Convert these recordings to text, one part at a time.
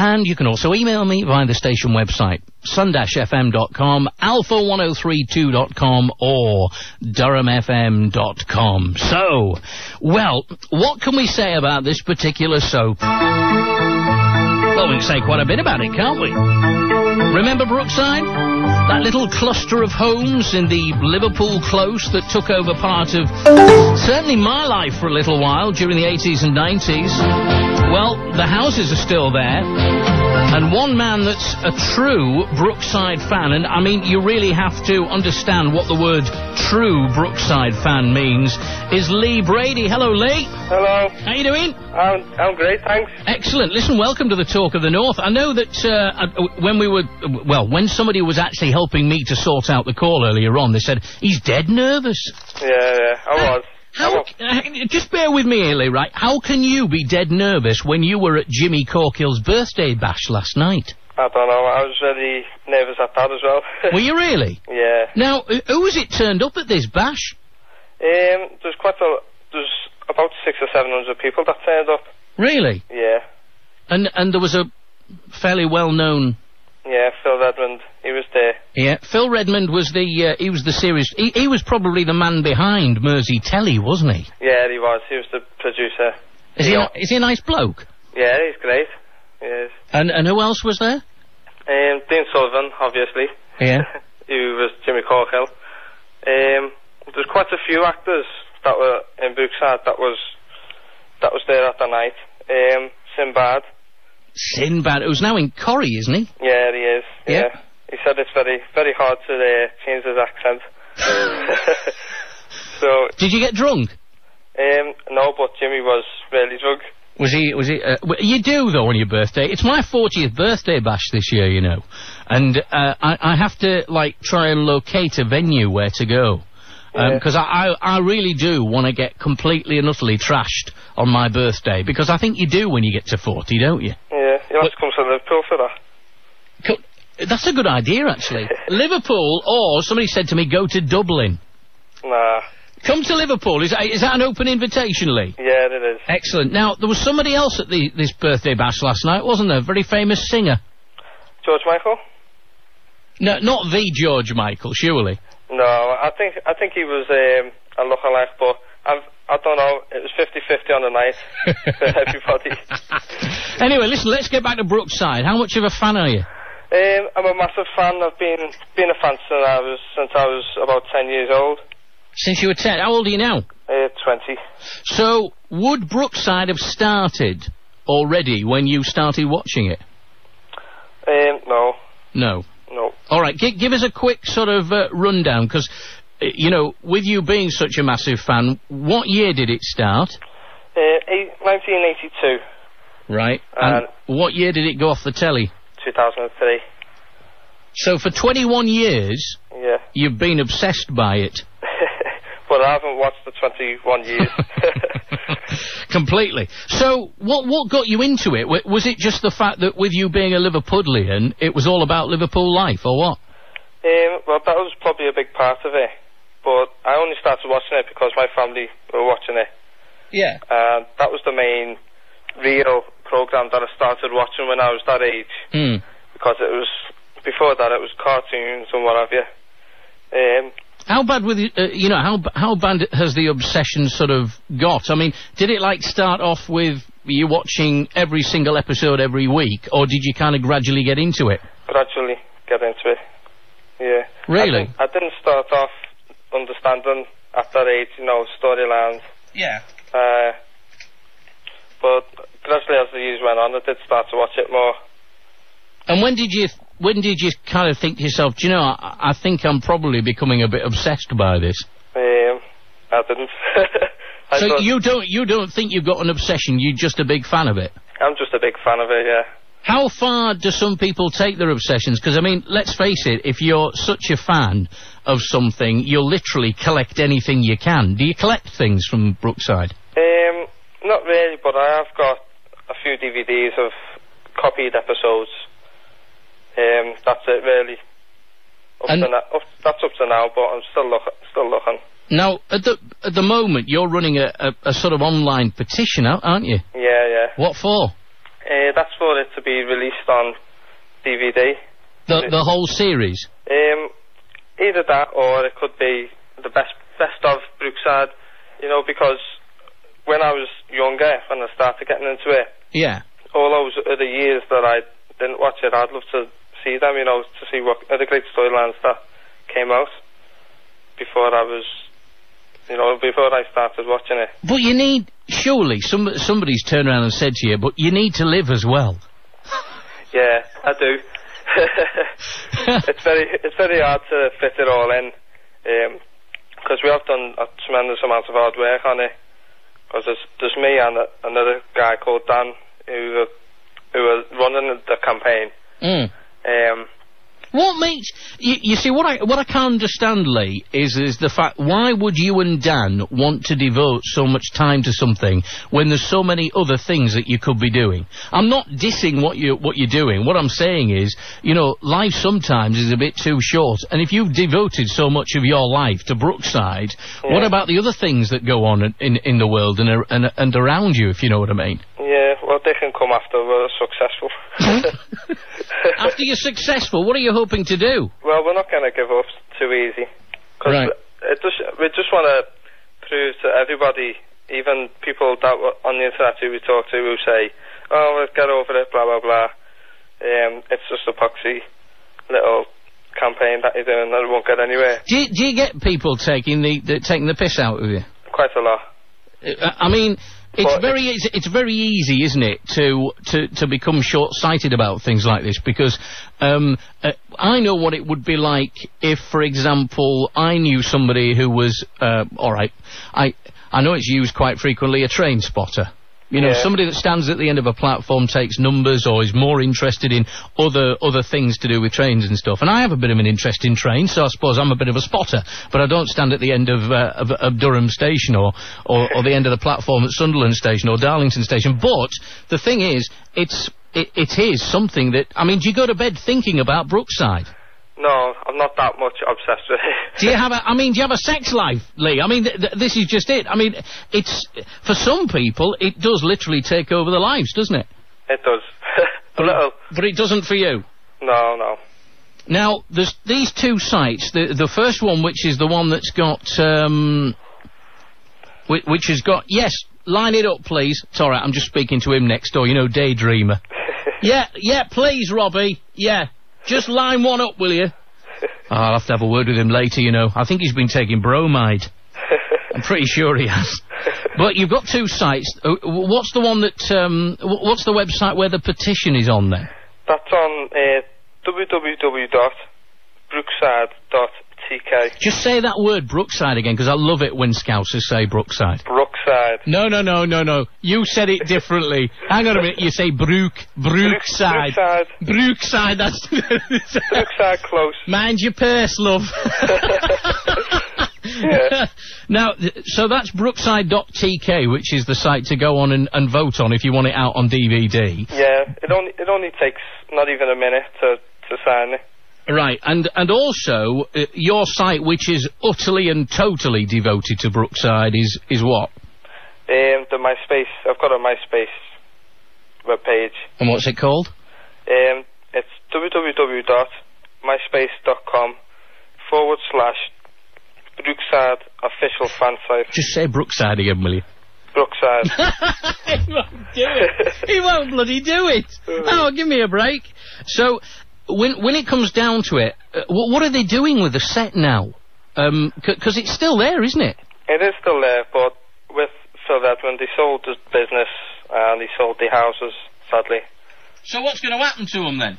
And you can also email me via the station website, sun-fm.com, alpha1032.com, or durhamfm.com. So, well, what can we say about this particular soap? Well, we can say quite a bit about it, can't we? Remember Brookside? That little cluster of homes in the Liverpool Close that took over part of, certainly my life for a little while during the 80s and 90s. Well, the houses are still there. And one man that's a true Brookside fan, and I mean, you really have to understand what the word true Brookside fan means, is Lee Brady. Hello, Lee. Hello. How you doing? I'm great, thanks. Excellent. Listen, welcome to the Talk of the North. I know that when somebody was actually helping me to sort out the call earlier on, they said, he's dead nervous. Yeah, I was. Just bear with me here, Lee, right? How can you be dead nervous when you were at Jimmy Corkill's birthday bash last night? I don't know, I was really nervous at that as well. Were you really? Yeah. Now, who was it turned up at this bash? There's about 600 or 700 people that turned up. Really? Yeah. And there was a fairly well-known... Yeah, Phil Redmond, he was there. Yeah, Phil Redmond was he was the series... He was probably the man behind Mersey Telly, wasn't he? Yeah, he was. He was the producer. Is he a nice bloke? Yeah, he's great. He is. And who else was there? Dean Sullivan, obviously. Yeah. Who was Jimmy Corkill. There's quite a few actors that were in Brookside that was there at the night. Sinbad. Sinbad, who's now in Corrie, isn't he? Yeah, he is. Yeah. He said it's very, very hard to change his accent. So. Did you get drunk? No, but Jimmy was really drunk. Was he? You do though on your birthday. It's my 40th birthday bash this year, you know, and I have to try and locate a venue where to go. Because I really do want to get completely and utterly trashed on my birthday, because I think you do when you get to 40, don't you? Yeah, you have to come to Liverpool for that. That's a good idea, actually. Liverpool, or somebody said to me, go to Dublin. Nah. Come to Liverpool. Is that an open invitation, Lee? Yeah, it is. Excellent. Now, there was somebody else at this birthday bash last night, wasn't there? A very famous singer. George Michael? No, not the George Michael, surely. No, I think he was a lookalike, but I don't know. It was 50-50 on the night for everybody. Anyway, listen, let's get back to Brookside. How much of a fan are you? I'm a massive fan. I've been a fan since I was about 10 years old. Since you were 10? How old are you now? 20. So, would Brookside have started already when you started watching it? No. No? No. All right, give us a quick sort of rundown, because, you know, with you being such a massive fan, what year did it start? 1982. Right. And what year did it go off the telly? 2003. So for 21 years, yeah, you've been obsessed by it. But I haven't watched the 21 years. Completely. So, what got you into it? Was it just the fact that with you being a Liverpudlian, it was all about Liverpool life, or what? Well, that was probably a big part of it. But I only started watching it because my family were watching it. Yeah. That was the main real programme that I started watching when I was that age. Mm. Because it was, before that, it was cartoons and what have you. How bad how bad has the obsession sort of got? I mean, did it start off with you watching every single episode every week, or did you kind of gradually get into it? Gradually get into it, yeah. Really? I didn't start off understanding at that age, storylines. Yeah. But gradually as the years went on, I did start to watch it more. And when did you kind of think to yourself, do you know, I think I'm probably becoming a bit obsessed by this? I didn't. So you don't think you've got an obsession, you're just a big fan of it? I'm just a big fan of it, yeah. How far do some people take their obsessions? Because, I mean, let's face it, if you're such a fan of something, you'll literally collect anything you can. Do you collect things from Brookside? Not really, but I have got a few DVDs of copied episodes. That's it, really. That's up to now, but I'm still looking. Now, at the moment, you're running a sort of online petition, aren't you? Yeah. What for? That's for it to be released on DVD. The whole series? Either that, or it could be the best of Brookside, you know, because when I was younger, when I started getting into it, yeah, all those other years that I didn't watch it, I'd love to see them, you know, to see what other great storylines that came out before I was, you know, before I started watching it. But you need, surely, somebody's turned around and said to you, but you need to live as well. Yeah, I do. It's very hard to fit it all in, because we have done a tremendous amount of hard work on it. Because there's me and another guy called Dan who are running the campaign. What makes you see what I can't understand, Lee, is the fact, why would you and Dan want to devote so much time to something when there's so many other things that you could be doing? I'm not dissing what you're doing. What I'm saying is, you know, life sometimes is a bit too short, and if you've devoted so much of your life to Brookside, what about the other things that go on in the world and around you, if you know what I mean? Yeah, well, they can come after we're successful. After you're successful, what are you hoping to do? Well, we're not going to give up too easy. Cause right. We just want to prove to everybody, even people that on the internet who we talk to, who say, oh, let's get over it, blah, blah, blah. It's just a poxy little campaign that you're doing that won't get anywhere. Do you get people taking the piss out of you? Quite a lot. I mean, it's very easy, isn't it, to become short-sighted about things like this, because I know what it would be like if, for example, I knew somebody who was all right. I know it's used quite frequently, a train spotter. You know, somebody that stands at the end of a platform, takes numbers, or is more interested in other things to do with trains and stuff. And I have a bit of an interest in trains, so I suppose I'm a bit of a spotter. But I don't stand at the end of Durham Station or the end of the platform at Sunderland Station or Darlington Station. But the thing is, it is something that, I mean, do you go to bed thinking about Brookside? No, I'm not that much obsessed with it. Do you have a sex life, Lee? I mean, this is just it. I mean, it's, for some people, it does literally take over their lives, doesn't it? It does. A little. But it doesn't for you? No. Now, there's these two sites. The first one, which is the one that's got, which has got, yes, line it up, please. It's all right, I'm just speaking to him next door, you know, Daydreamer. Yeah, please, Robbie, yeah. Just line one up, will you? Oh, I'll have to have a word with him later, you know. I think he's been taking bromide. I'm pretty sure he has. But you've got two sites. What's the one that, what's the website where the petition is on then? That's on www.brookside.tk. Just say that word, Brookside, again, because I love it when Scousers say Brookside. Brookside. No. You said it differently. Hang on a minute. You say Brookside. Brookside, that's... Brookside close. Mind your purse, love. Yeah. Now, so that's brookside.tk, which is the site to go on and vote on if you want it out on DVD. Yeah, it only takes not even a minute to sign it. Right, and also, your site, which is utterly and totally devoted to Brookside, is what? The MySpace. I've got a MySpace webpage. And what's it called? It's www.myspace.com/Brookside official fan site. Just say Brookside again, will you? Brookside. He won't do it. He won't bloody do it. Oh, give me a break. So... When it comes down to it, what are they doing with the set now? Because it's still there, isn't it? It is still there, but with Phil Edmund, he sold his business and he sold the houses, sadly. So what's going to happen to them then?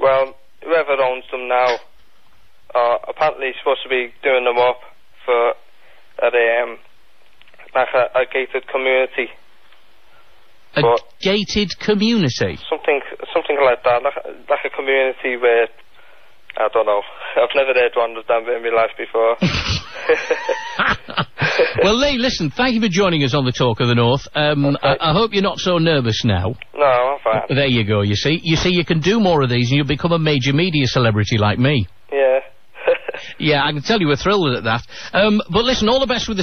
Well, whoever owns them now, apparently he's supposed to be doing them up at a gated community. A gated community? Something like that, like a community where, I don't know, I've never heard one of them in my life before. Well, Lee, listen, thank you for joining us on the Talk of the North. Okay. I hope you're not so nervous now. No, I'm fine. There you go, you see, you can do more of these and you'll become a major media celebrity like me. Yeah. Yeah, I can tell you we're thrilled at that. But listen, all the best with the